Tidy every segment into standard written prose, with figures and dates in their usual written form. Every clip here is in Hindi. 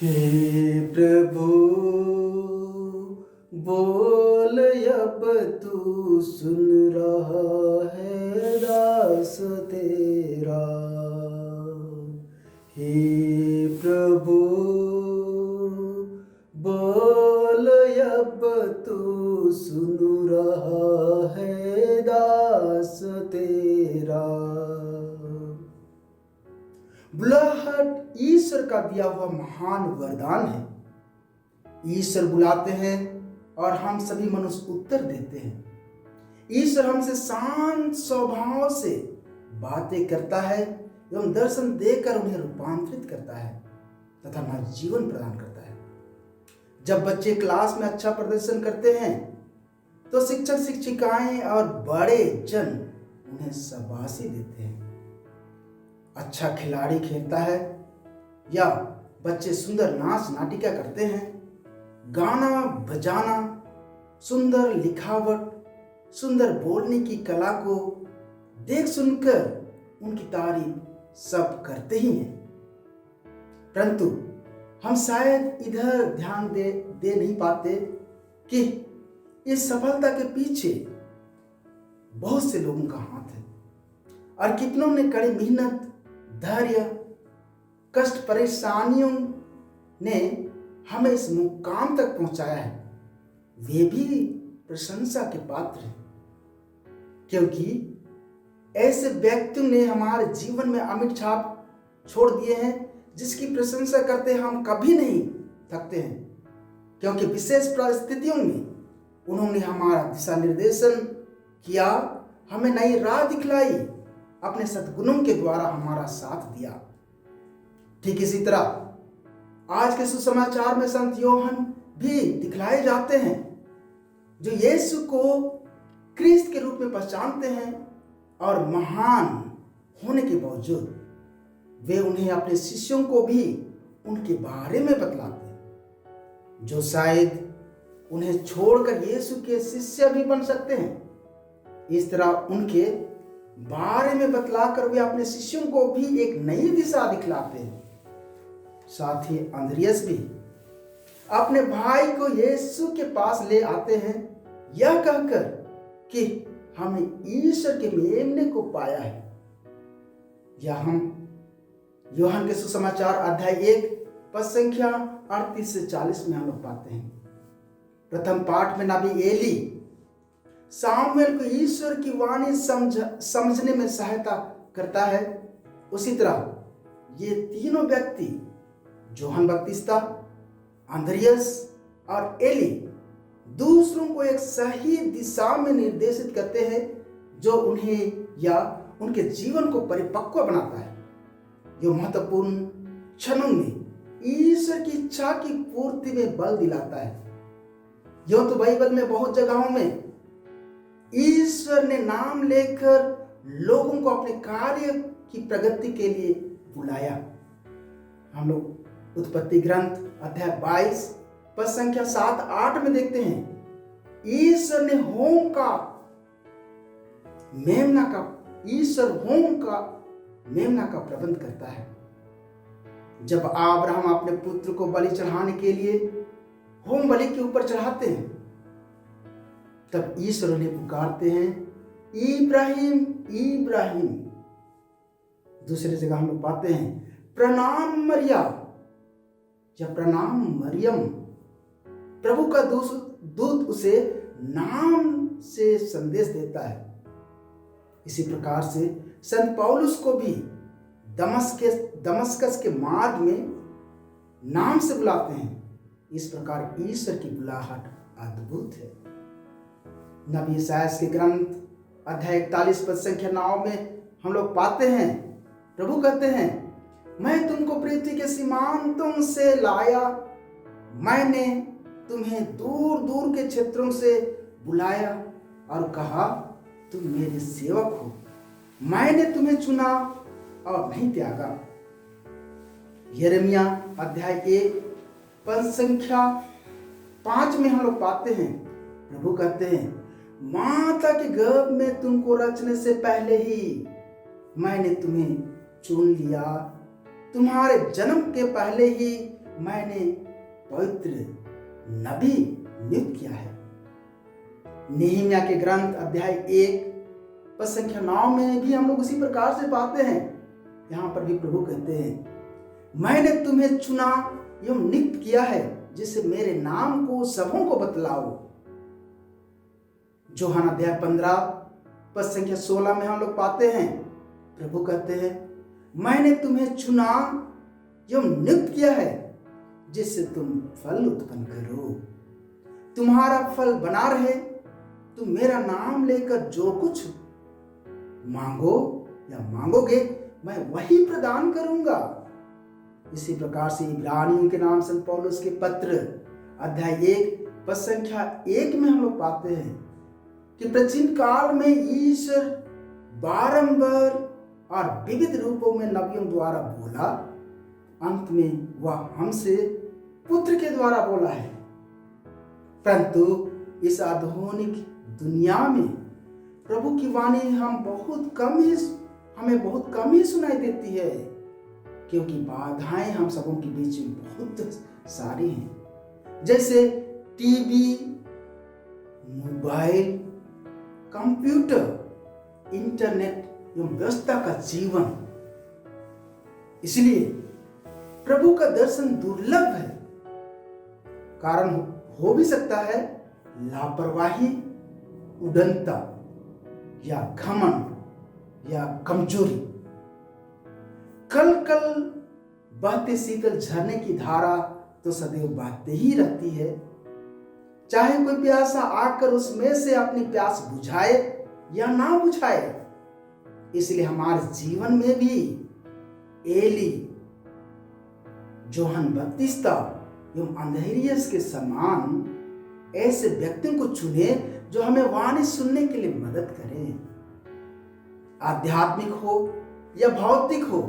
हे प्रभु बोल अब तू सुन रहा है दास तेरा। हे प्रभु बोल अब तू सुन रहा है दास तेरा। बुलाहट ईश्वर का दिया हुआ महान वरदान है। ईश्वर बुलाते हैं और हम सभी मनुष्य उत्तर देते हैं। ईश्वर हमसे शांत स्वभाव से बातें करता है एवं दर्शन देकर उन्हें रूपांतरित करता है तथा नया जीवन प्रदान करता है। जब बच्चे क्लास में अच्छा प्रदर्शन करते हैं तो शिक्षक शिक्षिकाएं और बड़े जन उन्हें शाबाशी देते हैं। अच्छा खिलाड़ी खेलता है या बच्चे सुंदर नाच नाटिका करते हैं, गाना बजाना, सुंदर लिखावट, सुंदर बोलने की कला को देख सुनकर उनकी तारीफ सब करते ही हैं। परंतु हम शायद इधर ध्यान दे नहीं पाते कि इस सफलता के पीछे बहुत से लोगों का हाथ है और कितनों ने कड़ी मेहनत, धैर्य, कष्ट, परेशानियों ने हमें इस मुकाम तक पहुंचाया है। वे भी प्रशंसा के पात्र हैं, क्योंकि ऐसे व्यक्तियों ने हमारे जीवन में अमिट छाप छोड़ दिए हैं जिसकी प्रशंसा करते हम कभी नहीं थकते हैं, क्योंकि विशेष परिस्थितियों में उन्होंने हमारा दिशा निर्देशन किया, हमें नई राह दिखलाई, अपने सद्गुणों के द्वारा हमारा साथ दिया। ठीक इसी तरह आज के सुसमाचार में संत यूहन्ना भी दिखलाए जाते हैं, जो यीशु को क्रिस्त के रूप में पहचानते हैं और महान होने के बावजूद वे उन्हें अपने शिष्यों को भी उनके बारे में बतलाते हैं, जो शायद उन्हें छोड़कर यीशु के शिष्य भी बन सकते हैं। इस तरह उनके बारे में बतलाकर वे अपने शिष्यों को भी एक नई दिशा दिखलाते हैं। साथ ही अंद्रियास भी अपने भाई को यीशु के पास ले आते हैं, यह कहकर कि हमने ईश्वर के मेमने को पाया है। यह हम यूहन्ना के सुसमाचार अध्याय 1 पद संख्या 38 से 40 में हम लोग पाते हैं। प्रथम पाठ में नबी एली सामुएल को ईश्वर की वाणी समझने में सहायता करता है। उसी तरह ये तीनों व्यक्ति यूहन्ना बपतिस्ता, अंद्रियास और एली दूसरों को एक सही दिशा में निर्देशित करते हैं, जो उन्हें या उनके जीवन को परिपक्व बनाता है। जो महत्वपूर्ण क्षणों में ईश्वर की इच्छा की पूर्ति में बल दिलाता है। यह तो बाइबल में बहुत जगहों में ईश्वर ने नाम लेकर लोगों को अपने कार्य की प्रगति के लिए बुलाया। हम लोग उत्पत्ति ग्रंथ अध्याय 22 पद संख्या 7-8 में देखते हैं, ईश्वर ने ईश्वर होम का मेमना का प्रबंध करता है। जब अब्राहम अपने पुत्र को बलि चढ़ाने के लिए होम बलि के ऊपर चढ़ाते हैं, तब ईश्वर उन्हें पुकारते हैं, इब्राहिम इब्राहिम। दूसरी जगह हम लोग पाते हैं, प्रणाम मरिया या प्रणाम मरियम। प्रभु का दूत उसे नाम से संदेश देता है। इसी प्रकार से संत पौलुस को भी दमस्कस के मार्ग में नाम से बुलाते हैं। इस प्रकार ईश्वर की बुलाहट अद्भुत है। नबी यशायाह के ग्रंथ अध्याय 41 पद संख्या 9 में हम लोग पाते हैं, प्रभु कहते हैं, मैं तुमको पृथ्वी के सीमांतों से लाया, मैंने तुम्हें दूर दूर के क्षेत्रों से बुलाया और कहा तुम मेरे सेवक हो। मैंने तुम्हें चुना और नहीं त्यागा। यिर्मयाह अध्याय 1 पद संख्या 5 में हम लोग पाते हैं, प्रभु कहते हैं, माता के गर्भ में तुमको रचने से पहले ही मैंने तुम्हें चुन लिया, तुम्हारे जन्म के पहले ही मैंने पवित्र नबी नियुक्त किया है। नेहमिया के ग्रंथ अध्याय 1 पद संख्या 9 में भी हम लोग उसी प्रकार से पाते हैं। यहां पर भी प्रभु कहते हैं, मैंने तुम्हें चुना एवं नियुक्त किया है जिससे मेरे नाम को सबों को बतलाओ। यूहन्ना अध्याय 15 पद संख्या 16 में हम लोग पाते हैं, प्रभु कहते हैं, मैंने तुम्हें चुना एवं नियुक्त किया है जिससे तुम फल उत्पन्न करो, तुम्हारा फल बना रहे, तुम मेरा नाम लेकर जो कुछ मांगो या मांगोगे मैं वही प्रदान करूंगा। इसी प्रकार से इब्रानियों के नाम संत पौलुस के पत्र अध्याय 1 पद संख्या 1 में हम लोग पाते हैं कि प्राचीन काल में ईश्वर बारंबार और विविध रूपों में नबियों द्वारा बोला, अंत में वह हमसे पुत्र के द्वारा बोला है। परंतु इस आधुनिक दुनिया में प्रभु की वाणी हमें बहुत कम ही सुनाई देती है, क्योंकि बाधाएं हम सबों के बीच में बहुत सारी हैं। जैसे टीवी, मोबाइल, कंप्यूटर, इंटरनेट एवं व्यवस्था का जीवन। इसलिए प्रभु का दर्शन दुर्लभ है। कारण हो भी सकता है लापरवाही, उदंता या घमंड या कमजोरी। कल कल बहते शीतल झरने की धारा तो सदैव बहती ही रहती है, चाहे कोई प्यासा आकर उसमें से अपनी प्यास बुझाए या ना बुझाए। इसलिए हमारे जीवन में भी एली, यूहन्ना बपतिस्ता एवं अंद्रियास के समान ऐसे व्यक्तियों को चुने जो हमें वाणी सुनने के लिए मदद करें। आध्यात्मिक हो या भौतिक हो,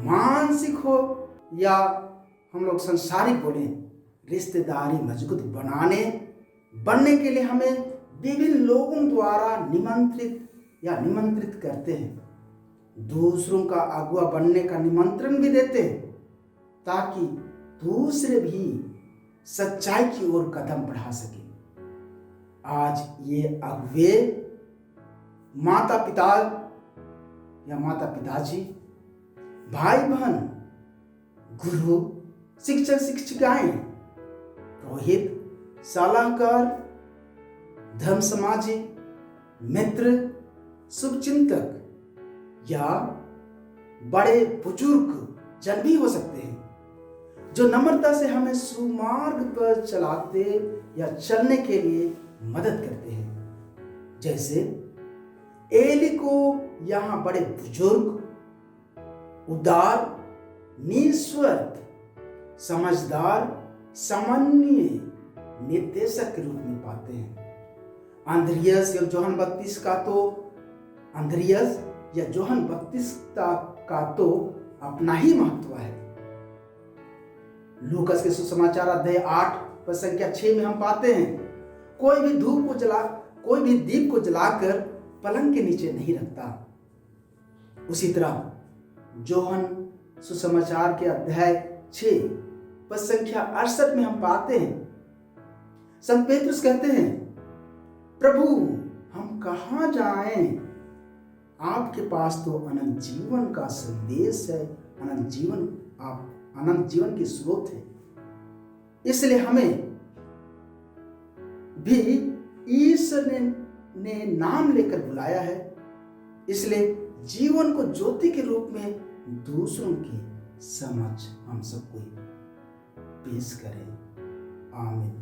मानसिक हो या हम लोग संसारिक बोले, रिश्तेदारी मजबूत बनने के लिए हमें विभिन्न लोगों द्वारा निमंत्रित करते हैं। दूसरों का अगुआ बनने का निमंत्रण भी देते हैं ताकि दूसरे भी सच्चाई की ओर कदम बढ़ा सके। आज ये अगुवे माता पिताजी, भाई बहन, गुरु, शिक्षक शिक्षिकाएं, पुरोहित, सलाहकार, धर्म समाजी, मित्र, शुभचिंतक या बड़े बुजुर्ग जन भी हो सकते हैं, जो नम्रता से हमें सुमार्ग पर चलाते या चलने के लिए मदद करते हैं। जैसे एली को यहाँ बड़े बुजुर्ग, उदार, निस्वार्थ, समझदार, समन्वय निर्देशक के रूप में पाते हैं। अंद्रियास या यूहन्ना बपतिस्ता का तो अपना ही महत्व है। लूकास के सुसमाचार अध्याय 8 पद संख्या 6 में हम पाते हैं, कोई भी दीप को जलाकर पलंग के नीचे नहीं रखता। उसी तरह यूहन्ना सुसमाचार के अध्याय 6 पद संख्या 68 में हम पाते हैं, संत पेतरुस कहते हैं, प्रभु हम कहां जाएं? आपके पास तो अनंत जीवन का संदेश है, आप अनंत जीवन के स्रोत है। इसलिए हमें भी ईश्वर ने नाम लेकर बुलाया है। इसलिए जीवन को ज्योति के रूप में दूसरों की समझ हम सबको पेश करें। आमीन।